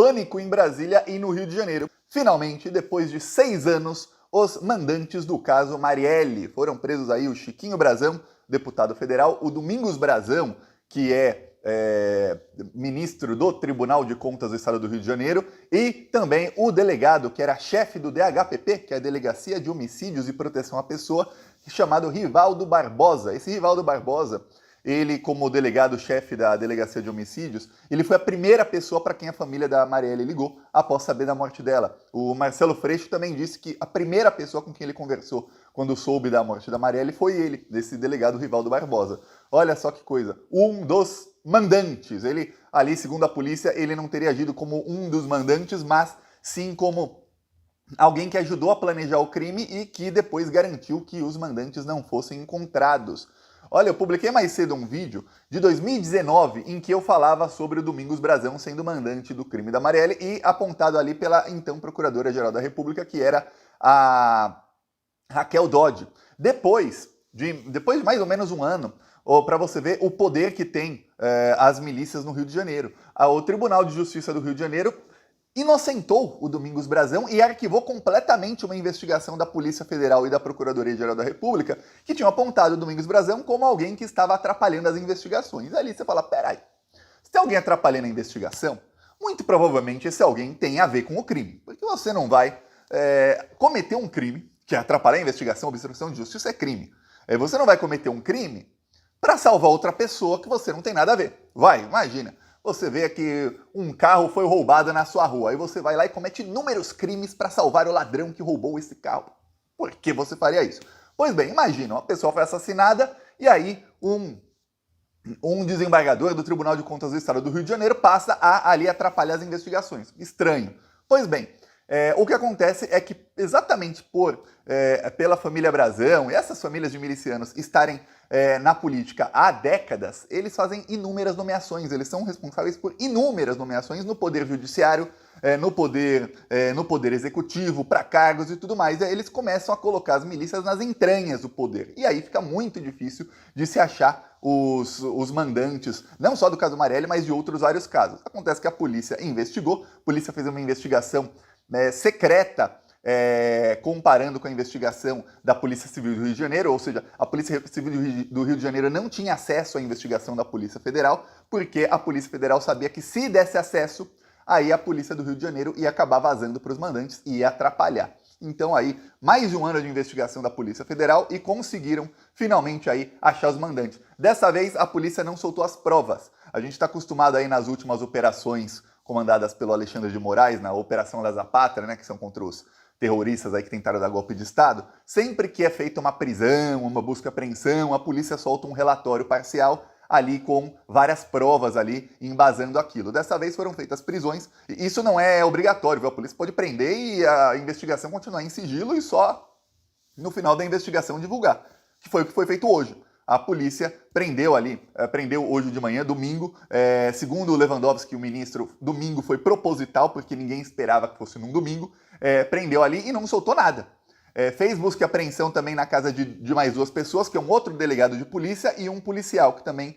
pânico em Brasília e no Rio de Janeiro. Finalmente, depois de 6 anos, os mandantes do caso Marielle foram presos aí, o Chiquinho Brazão, deputado federal, o Domingos Brazão, que é ministro do Tribunal de Contas do Estado do Rio de Janeiro, e também o delegado, que era chefe do DHPP, que é a Delegacia de Homicídios e Proteção à Pessoa, chamado Rivaldo Barbosa. Esse Rivaldo Barbosa, ele, como delegado-chefe da Delegacia de Homicídios, ele foi a primeira pessoa para quem a família da Marielle ligou após saber da morte dela. O Marcelo Freixo também disse que a primeira pessoa com quem ele conversou quando soube da morte da Marielle foi ele, desse delegado Rivaldo Barbosa. Olha só que coisa, um dos mandantes. Ele, ali, segundo a polícia, ele não teria agido como um dos mandantes, mas sim como alguém que ajudou a planejar o crime e que depois garantiu que os mandantes não fossem encontrados. Olha, eu publiquei mais cedo um vídeo de 2019 em que eu falava sobre o Domingos Brazão sendo mandante do crime da Marielle e apontado ali pela então Procuradora-Geral da República, que era a Raquel Dodge. Depois de mais ou menos um ano, para você ver o poder que tem as milícias no Rio de Janeiro. O Tribunal de Justiça do Rio de Janeiro inocentou o Domingos Brazão e arquivou completamente uma investigação da Polícia Federal e da Procuradoria-Geral da República que tinham apontado o Domingos Brazão como alguém que estava atrapalhando as investigações. Ali você fala, peraí, se tem alguém atrapalhando a investigação, muito provavelmente esse alguém tem a ver com o crime. Porque você não vai cometer um crime, que é atrapalhar a investigação, obstrução de justiça é crime. Você não vai cometer um crime para salvar outra pessoa que você não tem nada a ver. Vai, imagina. Você vê que um carro foi roubado na sua rua, aí você vai lá e comete inúmeros crimes para salvar o ladrão que roubou esse carro. Por que você faria isso? Pois bem, imagina, uma pessoa foi assassinada e aí um desembargador do Tribunal de Contas do Estado do Rio de Janeiro passa a ali atrapalhar as investigações. Estranho. Pois bem, o que acontece é que exatamente pela família Brazão e essas famílias de milicianos estarem na política há décadas, eles fazem inúmeras nomeações, eles são responsáveis por inúmeras nomeações no Poder Judiciário, no poder Executivo, para cargos e tudo mais. E aí eles começam a colocar as milícias nas entranhas do poder. E aí fica muito difícil de se achar os mandantes, não só do caso Marielle, mas de outros vários casos. Acontece que a polícia investigou, a polícia fez uma investigação secreta, comparando com a investigação da Polícia Civil do Rio de Janeiro, ou seja, a Polícia Civil do Rio de Janeiro não tinha acesso à investigação da Polícia Federal, porque a Polícia Federal sabia que se desse acesso, aí a Polícia do Rio de Janeiro ia acabar vazando para os mandantes e ia atrapalhar. Então aí, mais de um ano de investigação da Polícia Federal e conseguiram finalmente aí achar os mandantes. Dessa vez, a polícia não soltou as provas. A gente está acostumado aí nas últimas operações comandadas pelo Alexandre de Moraes, na Operação Lesa Pátria, né, que são contra os terroristas aí que tentaram dar golpe de Estado, sempre que é feita uma prisão, uma busca e apreensão, a polícia solta um relatório parcial ali com várias provas ali embasando aquilo. Dessa vez foram feitas prisões, e isso não é obrigatório, viu? A polícia pode prender e a investigação continuar em sigilo e só no final da investigação divulgar, que foi o que foi feito hoje. A polícia prendeu hoje de manhã, domingo, segundo o Lewandowski, o ministro, domingo foi proposital, porque ninguém esperava que fosse num domingo, prendeu ali e não soltou nada. Fez busca e apreensão também na casa de mais 2 pessoas, que é um outro delegado de polícia e um policial, que também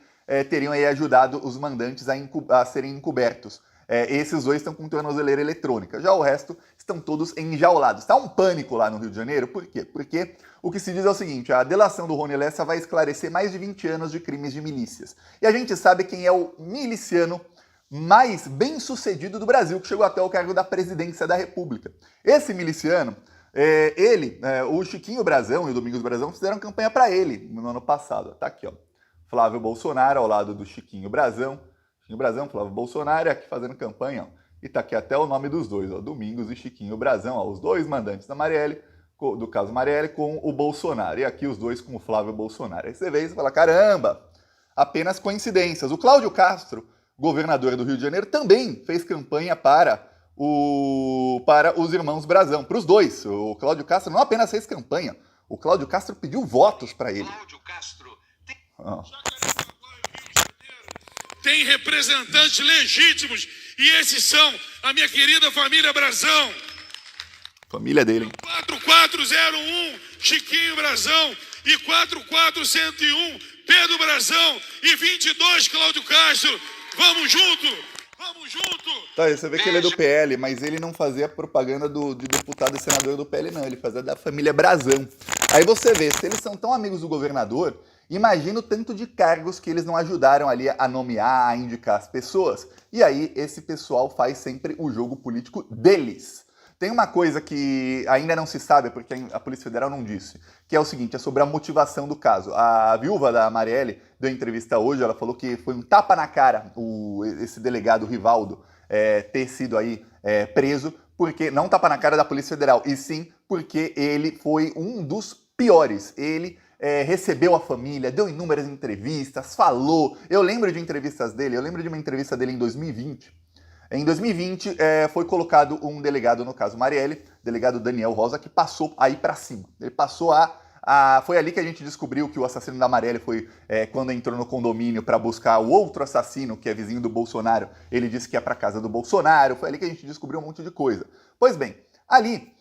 teriam aí ajudado os mandantes a serem encobertos. Esses 2 estão com tornozeleira eletrônica, já o resto estão todos enjaulados. Está um pânico lá no Rio de Janeiro, por quê? Porque o que se diz é o seguinte, a delação do Rony Lessa vai esclarecer mais de 20 anos de crimes de milícias. E a gente sabe quem é o miliciano mais bem-sucedido do Brasil, que chegou até o cargo da presidência da República. Esse miliciano, o Chiquinho Brazão e o Domingos Brazão fizeram campanha para ele no ano passado. Tá aqui, ó, Flávio Bolsonaro ao lado do Chiquinho Brazão, Flávio Bolsonaro aqui fazendo campanha, ó. E tá aqui até o nome dos dois, ó, Domingos e Chiquinho Brazão, ó, os 2 mandantes da Marielle, do caso Marielle, com o Bolsonaro. E aqui os 2 com o Flávio Bolsonaro. Aí você vê e fala, caramba, apenas coincidências. O Cláudio Castro, governador do Rio de Janeiro, também fez campanha para os irmãos Brazão, para os 2. O Cláudio Castro não apenas fez campanha, o Cláudio Castro pediu votos para ele. Cláudio Castro tem representantes legítimos e esses são a minha querida família Brazão. Família dele, hein? 4401 Chiquinho Brazão e 44101 Pedro Brazão e 22 Cláudio Castro. Vamos junto! Vamos Tamo junto! Tá, você vê que ele é do PL, mas ele não fazia propaganda de deputado e senador do PL, não. Ele fazia da família Brazão. Aí você vê, se eles são tão amigos do governador, imagina o tanto de cargos que eles não ajudaram ali a nomear, a indicar as pessoas. E aí esse pessoal faz sempre o jogo político deles. Tem uma coisa que ainda não se sabe, porque a Polícia Federal não disse, que é o seguinte, é sobre a motivação do caso. A viúva da Marielle deu entrevista hoje, ela falou que foi um tapa na cara esse delegado Rivaldo ter sido aí preso, porque não tapa na cara da Polícia Federal, e sim porque ele foi um dos piores. Ele recebeu a família, deu inúmeras entrevistas, falou. Eu lembro de entrevistas dele, eu lembro de uma entrevista dele em 2020. Em 2020, foi colocado um delegado, no caso Marielle, delegado Daniel Rosa, que passou aí pra cima. Ele passou foi ali que a gente descobriu que o assassino da Marielle foi quando entrou no condomínio para buscar o outro assassino, que é vizinho do Bolsonaro. Ele disse que ia pra casa do Bolsonaro. Foi ali que a gente descobriu um monte de coisa. Pois bem, ali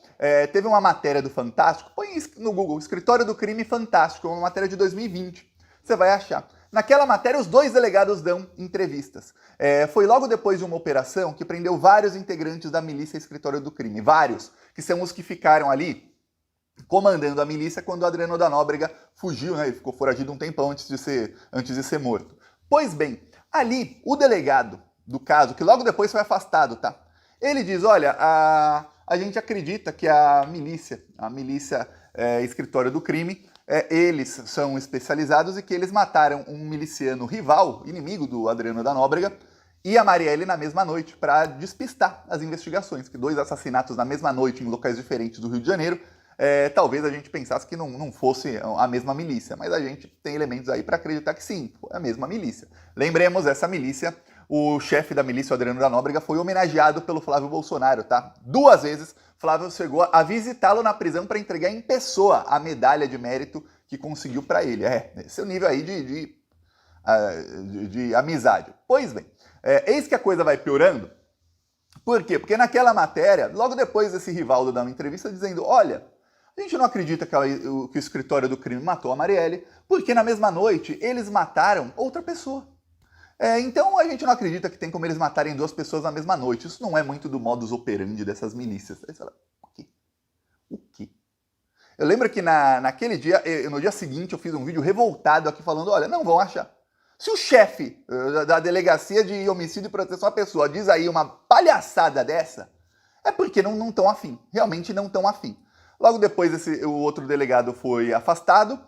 teve uma matéria do Fantástico. Põe no Google, Escritório do Crime Fantástico, uma matéria de 2020. Você vai achar. Naquela matéria, os dois delegados dão entrevistas. Foi logo depois de uma operação que prendeu vários integrantes da milícia Escritório do Crime. Vários, que são os que ficaram ali comandando a milícia quando o Adriano da Nóbrega fugiu, né? Ele ficou foragido um tempão antes de ser morto. Pois bem, ali, o delegado do caso, que logo depois foi afastado, tá? Ele diz, olha, a gente acredita que a milícia Escritório do Crime, eles são especializados e que eles mataram um miliciano rival, inimigo do Adriano da Nóbrega, e a Marielle na mesma noite para despistar as investigações, que 2 assassinatos na mesma noite em locais diferentes do Rio de Janeiro, talvez a gente pensasse que não fosse a mesma milícia, mas a gente tem elementos aí para acreditar que sim, foi a mesma milícia. Lembremos, essa milícia, o chefe da milícia, o Adriano da Nóbrega, foi homenageado pelo Flávio Bolsonaro, tá? 2 vezes, Flávio chegou a visitá-lo na prisão para entregar em pessoa a medalha de mérito que conseguiu para ele. Esse é o nível aí de amizade. Pois bem, eis que a coisa vai piorando. Por quê? Porque naquela matéria, logo depois desse Rivaldo dar uma entrevista dizendo, olha, a gente não acredita que o Escritório do Crime matou a Marielle, porque na mesma noite eles mataram outra pessoa. Então a gente não acredita que tem como eles matarem 2 pessoas na mesma noite. Isso não é muito do modus operandi dessas milícias. Aí você fala, o quê? O quê? Eu lembro que naquele dia, no dia seguinte, eu fiz um vídeo revoltado aqui falando, olha, não vão achar. Se o chefe da Delegacia de Homicídio e Proteção à Pessoa diz aí uma palhaçada dessa, é porque não estão afim. Realmente não estão afim. Logo depois, o outro delegado foi afastado.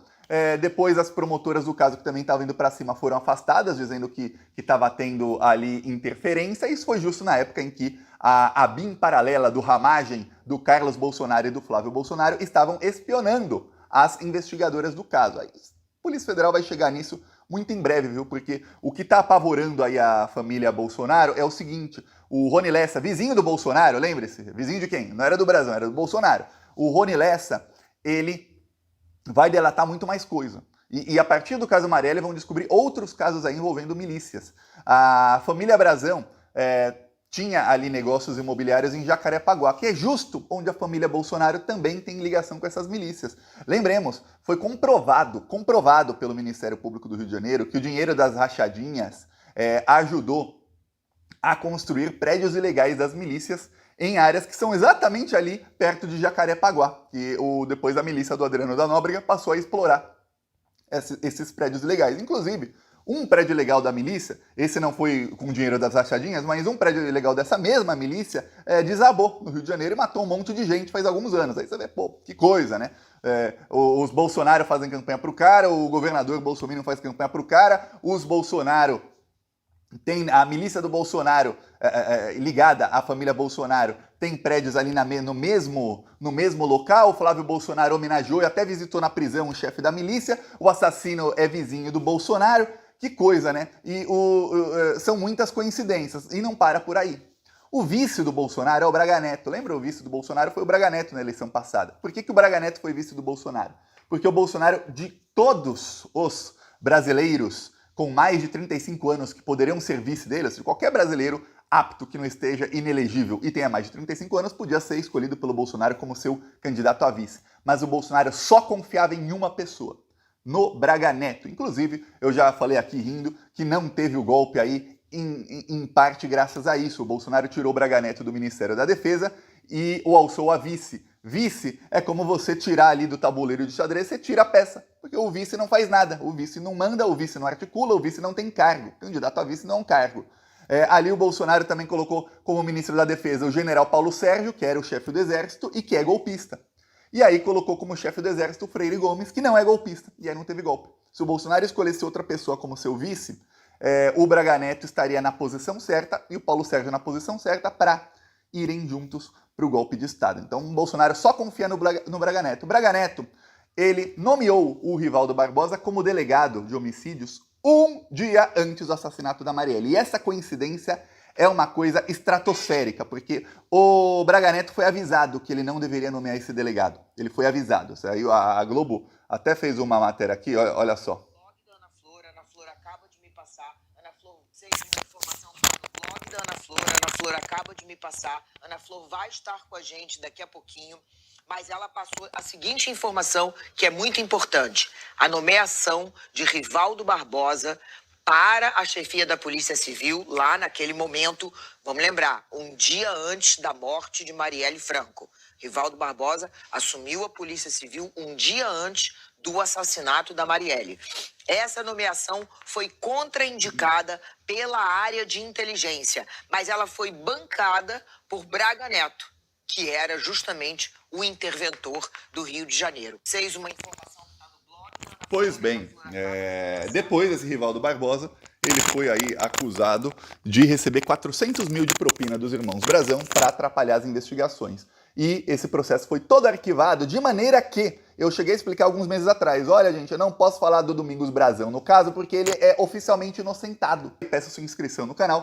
Depois as promotoras do caso que também estavam indo para cima foram afastadas, dizendo que estava tendo ali interferência. Isso foi justo na época em que a BIM paralela do ramagem do Carlos Bolsonaro e do Flávio Bolsonaro estavam espionando as investigadoras do caso. Aí, a Polícia Federal vai chegar nisso muito em breve, viu? Porque o que está apavorando aí a família Bolsonaro é o seguinte, o Rony Lessa, vizinho do Bolsonaro, lembre-se, vizinho de quem? Não era do Brasil, era do Bolsonaro. O Rony Lessa, ele vai delatar muito mais coisa. E a partir do caso Marielle vão descobrir outros casos aí envolvendo milícias. A família Brazão tinha ali negócios imobiliários em Jacarepaguá, que é justo onde a família Bolsonaro também tem ligação com essas milícias. Lembremos, foi comprovado pelo Ministério Público do Rio de Janeiro que o dinheiro das rachadinhas ajudou a construir prédios ilegais das milícias em áreas que são exatamente ali perto de Jacarepaguá, que depois a milícia do Adriano da Nóbrega passou a explorar esses prédios ilegais. Inclusive, um prédio ilegal da milícia, esse não foi com dinheiro das rachadinhas, mas um prédio ilegal dessa mesma milícia desabou no Rio de Janeiro e matou um monte de gente faz alguns anos. Aí você vê, pô, que coisa, né? Os Bolsonaro fazem campanha pro cara, o governador Bolsonaro faz campanha pro cara, os Bolsonaro... Tem a milícia do Bolsonaro ligada à família Bolsonaro, tem prédios ali no mesmo local. O Flávio Bolsonaro homenageou e até visitou na prisão o chefe da milícia. O assassino é vizinho do Bolsonaro. Que coisa, né? E são muitas coincidências e não para por aí. O vice do Bolsonaro é o Braga Neto. Lembra, o vice do Bolsonaro foi o Braga Neto na eleição passada. Por que o Braga Neto foi vice do Bolsonaro? Porque o Bolsonaro, de todos os brasileiros com mais de 35 anos que poderiam ser vice dele, ou seja, qualquer brasileiro apto que não esteja inelegível e tenha mais de 35 anos podia ser escolhido pelo Bolsonaro como seu candidato a vice. Mas o Bolsonaro só confiava em uma pessoa, no Braga Neto. Inclusive, eu já falei aqui rindo que não teve o golpe aí em parte graças a isso. O Bolsonaro tirou o Braga Neto do Ministério da Defesa e o alçou a vice. Vice é como você tirar ali do tabuleiro de xadrez, você tira a peça, porque o vice não faz nada, o vice não manda, o vice não articula, o vice não tem cargo. Candidato a vice não é um cargo. Ali o Bolsonaro também colocou como ministro da Defesa o general Paulo Sérgio, que era o chefe do Exército e que é golpista. E aí colocou como chefe do Exército o Freire Gomes, que não é golpista, e aí não teve golpe. Se o Bolsonaro escolhesse outra pessoa como seu vice, o Braga Neto estaria na posição certa e o Paulo Sérgio na posição certa para irem juntos para o golpe de Estado. Então o Bolsonaro só confia no Braga Neto. O Braga Neto, ele nomeou o Rivaldo Barbosa como delegado de homicídios um dia antes do assassinato da Marielle. E essa coincidência é uma coisa estratosférica, porque o Braga Neto foi avisado que ele não deveria nomear esse delegado. Ele foi avisado. Saiu, a Globo até fez uma matéria aqui, olha só. Ana Flor acaba de me passar. Ana Flor, sei de uma informação do blog da Ana Flor. Ana Flor acaba de me passar. Ana Flor vai estar com a gente daqui a pouquinho. Mas ela passou a seguinte informação, que é muito importante. A nomeação de Rivaldo Barbosa para a chefia da Polícia Civil, lá naquele momento, vamos lembrar, um dia antes da morte de Marielle Franco. Rivaldo Barbosa assumiu a Polícia Civil um dia antes do assassinato da Marielle. Essa nomeação foi contraindicada pela área de inteligência, mas ela foi bancada por Braga Neto, que era justamente o interventor do Rio de Janeiro. Vocês uma informação que está no blog. Pois bem, depois desse Rivaldo Barbosa, ele foi aí acusado de receber 400 mil de propina dos irmãos Brazão para atrapalhar as investigações. E esse processo foi todo arquivado de maneira que eu cheguei a explicar alguns meses atrás. Olha, gente, eu não posso falar do Domingos Brazão no caso porque ele é oficialmente inocentado. Peço sua inscrição no canal